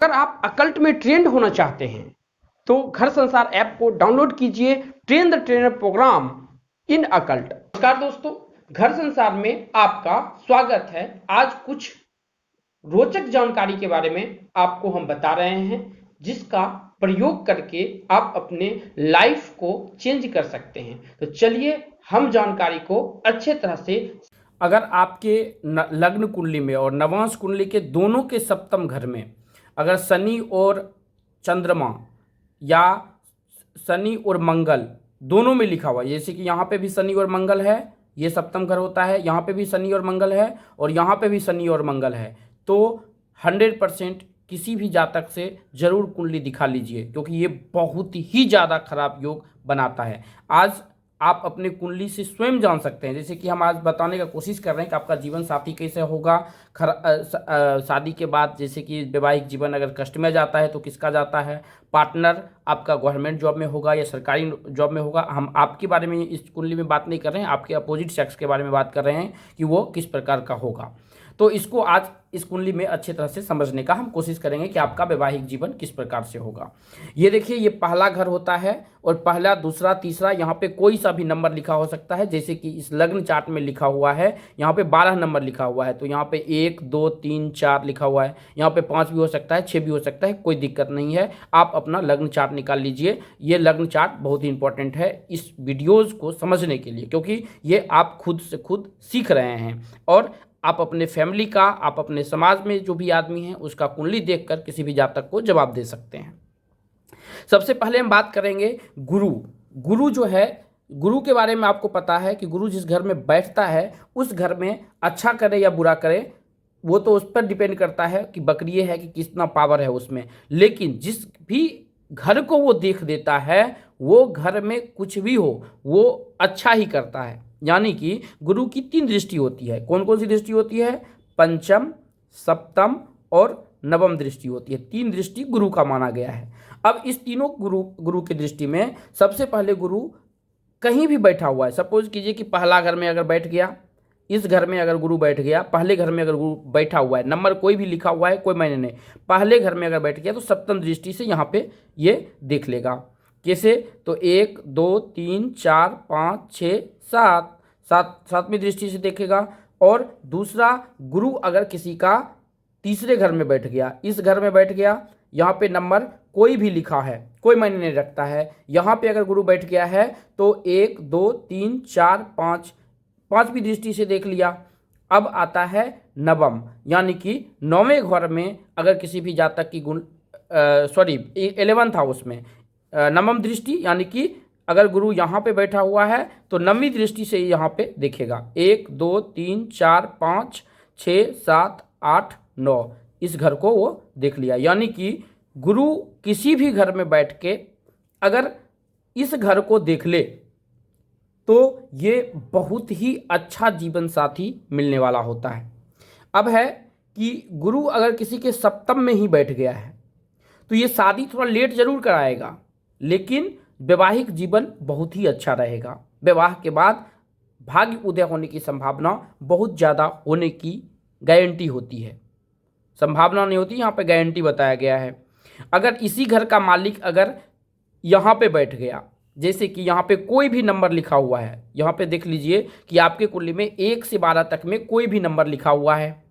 अगर आप अकल्ट में ट्रेंड होना चाहते हैं तो घर संसार ऐप को डाउनलोड कीजिए। Train the trainer program in occult. नमस्कार दोस्तों, घर संसार में आपका स्वागत है। आज कुछ रोचक जानकारी के बारे में आपको हम बता रहे हैं जिसका प्रयोग करके आप अपने लाइफ को चेंज कर सकते हैं। तो चलिए हम जानकारी को अच्छे तरह से। अगर आपके लग्न कुंडली में और नवांश कुंडली के दोनों के सप्तम घर में अगर शनि और चंद्रमा या शनि और मंगल दोनों में लिखा हुआ है, जैसे कि यहाँ पे भी शनि और मंगल है, ये सप्तम घर होता है, यहाँ पे भी शनि और मंगल है और यहाँ पे भी शनि और मंगल है, तो 100% किसी भी जातक से जरूर कुंडली दिखा लीजिए, क्योंकि ये बहुत ही ज़्यादा खराब योग बनाता है। आज आप अपने कुंडली से स्वयं जान सकते हैं, जैसे कि हम आज बताने का कोशिश कर रहे हैं कि आपका जीवन साथी कैसे होगा। शादी के बाद जैसे कि वैवाहिक जीवन अगर कष्ट में जाता है तो किसका जाता है, पार्टनर आपका गवर्नमेंट जॉब में होगा या सरकारी जॉब में होगा। हम आपके बारे में इस कुंडली में बात नहीं कर रहे हैं, आपके अपोजिट सेक्स के बारे में बात कर रहे हैं कि वो किस प्रकार का होगा। तो इसको आज इस कुंडली में अच्छे तरह से समझने का हम कोशिश करेंगे कि आपका वैवाहिक जीवन किस प्रकार से होगा। ये देखिए, ये पहला घर होता है और पहला, दूसरा, तीसरा, यहाँ पे कोई सा भी नंबर लिखा हो सकता है। जैसे कि इस लग्न चार्ट में लिखा हुआ है, यहाँ पे 12 नंबर लिखा हुआ है, तो यहाँ पे 1 2 3 4 लिखा हुआ है। यहाँ पे 5 भी हो सकता है, 6 भी हो सकता है, कोई दिक्कत नहीं है। आप अपना लग्न चार्ट निकाल लीजिए। ये लग्न चार्ट बहुत ही इंपॉर्टेंट है इस वीडियोज़ को समझने के लिए, क्योंकि ये आप खुद से खुद सीख रहे हैं और आप अपने फैमिली का, आप अपने समाज में जो भी आदमी हैं उसका कुंडली देखकर किसी भी जातक को जवाब दे सकते हैं। सबसे पहले हम बात करेंगे गुरु। गुरु जो है, गुरु के बारे में आपको पता है कि गुरु जिस घर में बैठता है उस घर में अच्छा करे या बुरा करे वो तो उस पर डिपेंड करता है कि बकरिए है कि कितना पावर है उसमें। लेकिन जिस भी घर को वो देख देता है वो घर में कुछ भी हो वो अच्छा ही करता है। यानी कि गुरु की 3 दृष्टि होती है। कौन कौन सी दृष्टि होती है? पंचम, सप्तम और नवम दृष्टि होती है। 3 दृष्टि गुरु का माना गया है। अब इस तीनों गुरु की दृष्टि में सबसे पहले गुरु कहीं भी बैठा हुआ है, सपोज कीजिए कि पहला घर में अगर बैठ गया, इस घर में अगर गुरु बैठ गया, पहले घर में अगर गुरु बैठा हुआ है, नंबर कोई भी लिखा हुआ है, कोई मायने नहीं, पहले घर में अगर बैठ गया तो सप्तम दृष्टि से यहाँ पे ये देख लेगा। कैसे? तो 1 2 3 4 5 6 7 सातवीं दृष्टि से देखेगा। और दूसरा, गुरु अगर किसी का तीसरे घर में बैठ गया, इस घर में बैठ गया, यहाँ पे नंबर कोई भी लिखा है, कोई मायने नहीं रखता है, यहाँ पे अगर गुरु बैठ गया है तो 1 2 3 4 5 पांचवी दृष्टि से देख लिया। अब आता है नवम, यानी कि 9वें घर में अगर किसी भी जातक की 11 था उसमें नवम दृष्टि, यानी कि अगर गुरु यहाँ पे बैठा हुआ है तो 9वीं दृष्टि से यहाँ पे देखेगा। 1 2 3 4 5 6 7 8 9, इस घर को वो देख लिया। यानी कि गुरु किसी भी घर में बैठ के अगर इस घर को देख ले तो ये बहुत ही अच्छा जीवन साथी मिलने वाला होता है। अब है कि गुरु अगर किसी के सप्तम में ही बैठ गया है तो ये शादी थोड़ा लेट जरूर कराएगा, लेकिन वैवाहिक जीवन बहुत ही अच्छा रहेगा। विवाह के बाद भाग्य उदय होने की संभावना बहुत ज़्यादा होने की गारंटी होती है। संभावना नहीं होती, यहाँ पे गारंटी बताया गया है। अगर इसी घर का मालिक अगर यहाँ पे बैठ गया, जैसे कि यहाँ पे कोई भी नंबर लिखा हुआ है, यहाँ पे देख लीजिए कि आपके कुंडली में 1 से 12 तक में कोई भी नंबर लिखा हुआ है।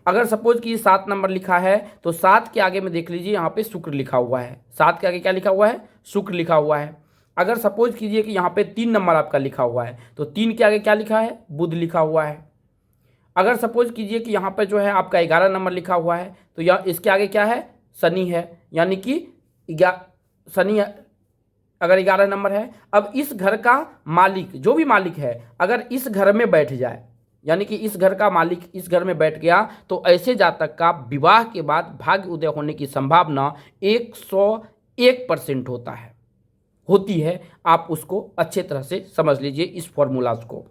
अगर सपोज कि 7 नंबर लिखा है तो 7 के आगे में देख लीजिए यहाँ पे शुक्र लिखा हुआ है। 7 के आगे क्या लिखा हुआ है? शुक्र लिखा हुआ है। अगर सपोज कीजिए कि यहाँ पे 3 नंबर आपका लिखा हुआ है तो 3 के आगे क्या लिखा है? बुध लिखा हुआ है। अगर सपोज कीजिए कि यहाँ पर जो है आपका 11 नंबर लिखा हुआ है तो यह इसके आगे क्या है? शनि है, यानी कि शनि अगर 11 नंबर है। अब इस घर का मालिक, जो भी मालिक है, अगर इस घर में बैठ जाए, यानी कि इस घर का मालिक इस घर में बैठ गया, तो ऐसे जातक का विवाह के बाद भाग्य उदय होने की संभावना 101% होती है। आप उसको अच्छे तरह से समझ लीजिए इस फॉर्मूलाज को।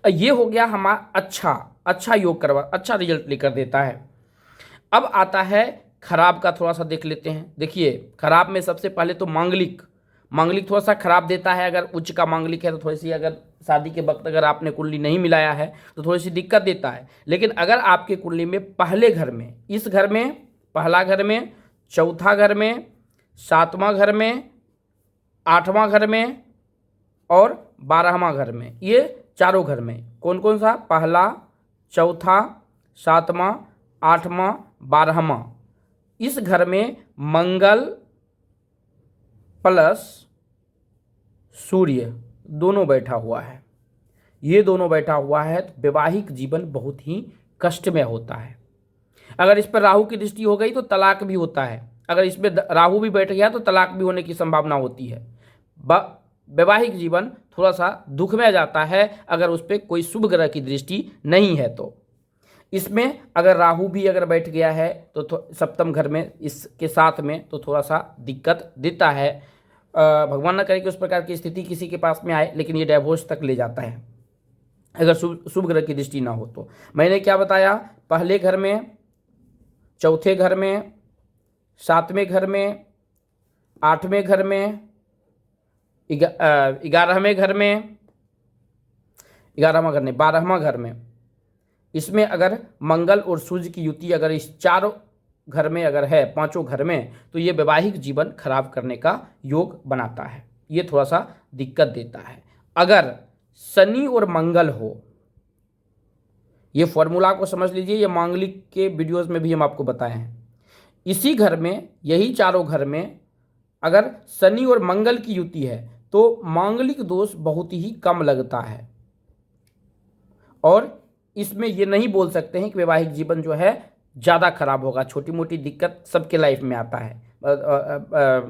ये हो गया हमारा अच्छा योग करवा, अच्छा रिजल्ट लेकर देता है। अब आता है खराब का, थोड़ा सा देख लेते हैं। देखिए, खराब में सबसे पहले तो मांगलिक थोड़ा सा खराब देता है। अगर उच्च का मांगलिक है तो थोड़ी सी, अगर शादी के वक्त अगर आपने कुंडली नहीं मिलाया है तो थोड़ी सी दिक्कत देता है। लेकिन अगर आपके कुंडली में पहले घर में, इस घर में पहला घर में, चौथा घर में, सातवां घर में, आठवां घर में और 12वां घर में। ये चारों घर में कौन कौन सा? पहला, चौथा, सातवां, आठवां, 12वां। इस घर में मंगल प्लस सूर्य दोनों बैठा हुआ है। ये दोनों बैठा हुआ है तो वैवाहिक जीवन बहुत ही कष्ट में होता है। अगर इस पर राहु की दृष्टि हो गई तो तलाक भी होता है। अगर इसमें राहु भी बैठ गया तो तलाक भी होने की संभावना होती है। वैवाहिक जीवन थोड़ा सा दुख में जाता है अगर उस पर कोई शुभ ग्रह की दृष्टि नहीं है तो। इसमें अगर राहु भी अगर बैठ गया है तो सप्तम घर में इसके साथ में तो थोड़ा सा दिक्कत देता है। भगवान न करे कि उस प्रकार की स्थिति किसी के पास में आए, लेकिन ये डाइवोर्स तक ले जाता है अगर शुभ ग्रह की दृष्टि ना हो तो। मैंने क्या बताया? पहले घर में, चौथे घर में, सातवें घर में, आठवें घर में, 11वें घर में, 11वां घर नहीं 12वां घर में, इसमें अगर मंगल और सूर्य की युति अगर इस चारों घर में अगर है, पांचों घर में, तो ये वैवाहिक जीवन खराब करने का योग बनाता है। ये थोड़ा सा दिक्कत देता है। अगर शनि और मंगल हो, ये फॉर्मूला को समझ लीजिए, ये मांगलिक के वीडियोस में भी हम आपको बताए हैं। इसी घर में, यही चारों घर में अगर शनि और मंगल की युति है तो मांगलिक दोष बहुत ही कम लगता है। और इसमें ये नहीं बोल सकते हैं कि वैवाहिक जीवन जो है ज़्यादा खराब होगा। छोटी मोटी दिक्कत सबके लाइफ में आता है,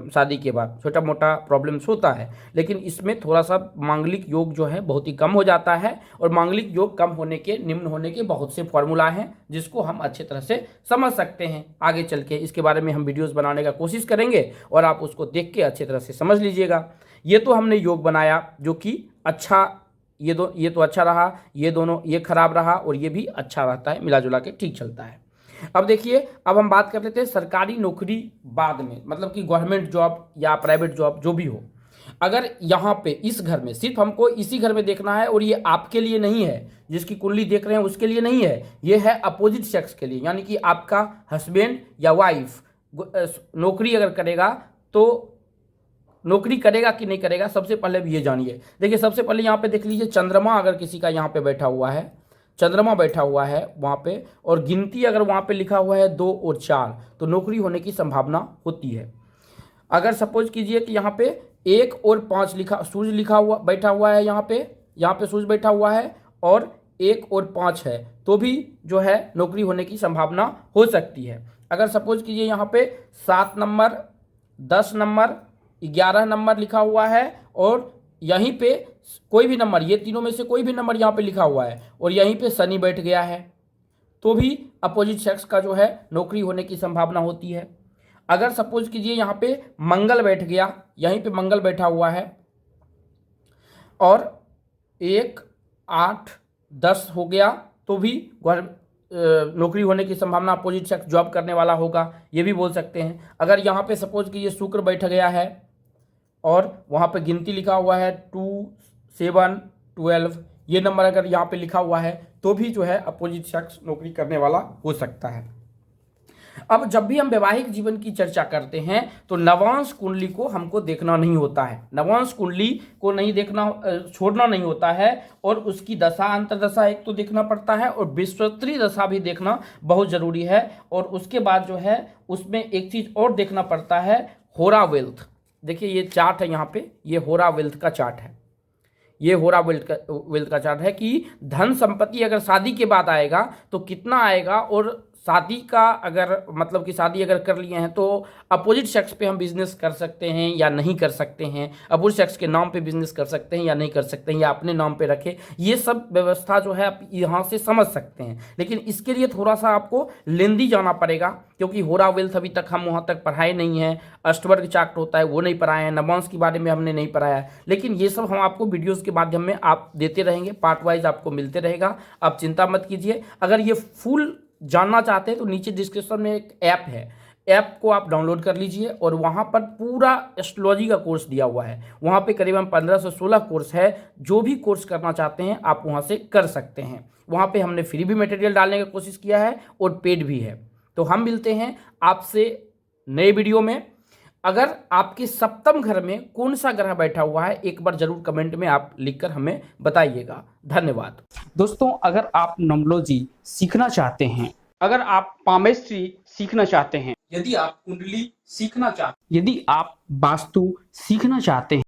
शादी के बाद छोटा मोटा प्रॉब्लम्स होता है, लेकिन इसमें थोड़ा सा मांगलिक योग जो है बहुत ही कम हो जाता है। और मांगलिक योग कम होने के, निम्न होने के बहुत से फॉर्मूला हैं जिसको हम अच्छे तरह से समझ सकते हैं। आगे चल के इसके बारे में हम वीडियोस बनाने का कोशिश करेंगे और आप उसको देख के अच्छे तरह से समझ लीजिएगा। ये तो हमने योग बनाया जो कि अच्छा, ये तो अच्छा रहा, ये दोनों, ये खराब रहा और ये भी अच्छा रहता है, मिला जुला के ठीक चलता है। अब देखिए, अब हम बात कर लेते हैं सरकारी नौकरी बाद में, मतलब कि गवर्नमेंट जॉब या प्राइवेट जॉब जो भी हो। अगर यहाँ पे इस घर में, सिर्फ हमको इसी घर में देखना है और ये आपके लिए नहीं है, जिसकी कुंडली देख रहे हैं उसके लिए नहीं है, ये है अपोजिट सेक्स के लिए। यानी कि आपका हस्बैंड या वाइफ नौकरी अगर करेगा तो नौकरी करेगा कि नहीं करेगा, सबसे पहले भी ये जानिए। देखिए, सबसे पहले यहाँ पे देख लीजिए, चंद्रमा अगर किसी का यहाँ पे बैठा हुआ है, चंद्रमा बैठा हुआ है वहाँ पे, और गिनती अगर वहाँ पे लिखा हुआ है 2 और 4, तो नौकरी होने की संभावना होती है। अगर सपोज कीजिए कि यहाँ पे 1 और 5 लिखा, सूर्य लिखा हुआ बैठा हुआ है, यहाँ पे सूर्य बैठा हुआ है और 1 और 5 है, तो भी जो है नौकरी होने की संभावना हो सकती है। अगर सपोज कीजिए यहाँ पे 7 नंबर, 10 नंबर, 11 नंबर लिखा हुआ है और यहीं पे कोई भी नंबर, ये तीनों में से कोई भी नंबर यहाँ पे लिखा हुआ है और यहीं पे शनि बैठ गया है, तो भी अपोजिट सेक्स का जो है नौकरी होने की संभावना होती है। अगर सपोज कीजिए यहाँ पे मंगल बैठ गया, यहीं पे मंगल बैठा हुआ है और 1, 8, 10 हो गया, तो भी नौकरी होने की संभावना, अपोजिट सेक्स जॉब करने वाला होगा, ये भी बोल सकते हैं। अगर यहाँ पे सपोज कीजिए शुक्र बैठ गया है और वहाँ पे गिनती लिखा हुआ है 2, 7, 12, ये नंबर अगर यहाँ पे लिखा हुआ है, तो भी जो है अपोजिट सेक्स नौकरी करने वाला हो सकता है। अब जब भी हम वैवाहिक जीवन की चर्चा करते हैं तो नवांश कुंडली को हमको देखना नहीं होता है, नवांश कुंडली को नहीं देखना, छोड़ना नहीं होता है, और उसकी दशा अंतरदशा एक तो देखना पड़ता है और विश्वोत्तरी दशा भी देखना बहुत जरूरी है। और उसके बाद जो है उसमें एक चीज और देखना पड़ता है, होरा वेल्थ। देखिए ये चार्ट है यहाँ पे, ये होरा वेल्थ का चार्ट है, ये होरा वेल्थ का चार्ट है कि धन संपत्ति अगर शादी के बाद आएगा तो कितना आएगा, और शादी का अगर मतलब कि शादी अगर कर लिए हैं तो अपोजिट सेक्स पे हम बिजनेस कर सकते हैं या नहीं कर सकते हैं, अपोजिट सेक्स के नाम पे बिजनेस कर सकते हैं या नहीं कर सकते हैं, या अपने नाम पे रखें, ये सब व्यवस्था जो है आप यहाँ से समझ सकते हैं। लेकिन इसके लिए थोड़ा सा आपको लेंदी जाना पड़ेगा, क्योंकि होरा वेल्थ अभी तक हम वहाँ तक पढ़ाए नहीं हैं, अष्टवर्ग चार्ट होता है वो नहीं पढ़ाए हैं, नवांश के बारे में हमने नहीं पढ़ाया है, लेकिन ये सब हम आपको वीडियोज़ के माध्यम में आप देते रहेंगे, पार्ट वाइज आपको मिलते रहेगा, आप चिंता मत कीजिए। अगर ये फुल जानना चाहते हैं तो नीचे डिस्क्रिप्शन में एक ऐप है, ऐप को आप डाउनलोड कर लीजिए और वहाँ पर पूरा एस्ट्रोलॉजी का कोर्स दिया हुआ है। वहाँ पे करीबन 15 से 16 कोर्स है, जो भी कोर्स करना चाहते हैं आप वहाँ से कर सकते हैं। वहाँ पे हमने फ्री भी मटेरियल डालने की कोशिश किया है और पेड भी है, तो हम मिलते हैं आपसे नए वीडियो में। अगर आपके सप्तम घर में कौन सा ग्रह बैठा हुआ है एक बार जरूर कमेंट में आप लिखकर हमें बताइएगा। धन्यवाद। दोस्तों, अगर आप न्यूमरोलॉजी सीखना चाहते हैं, अगर आप पामेस्ट्री सीखना चाहते हैं, यदि आप कुंडली सीखना चाहते यदि आप वास्तु सीखना चाहते हैं,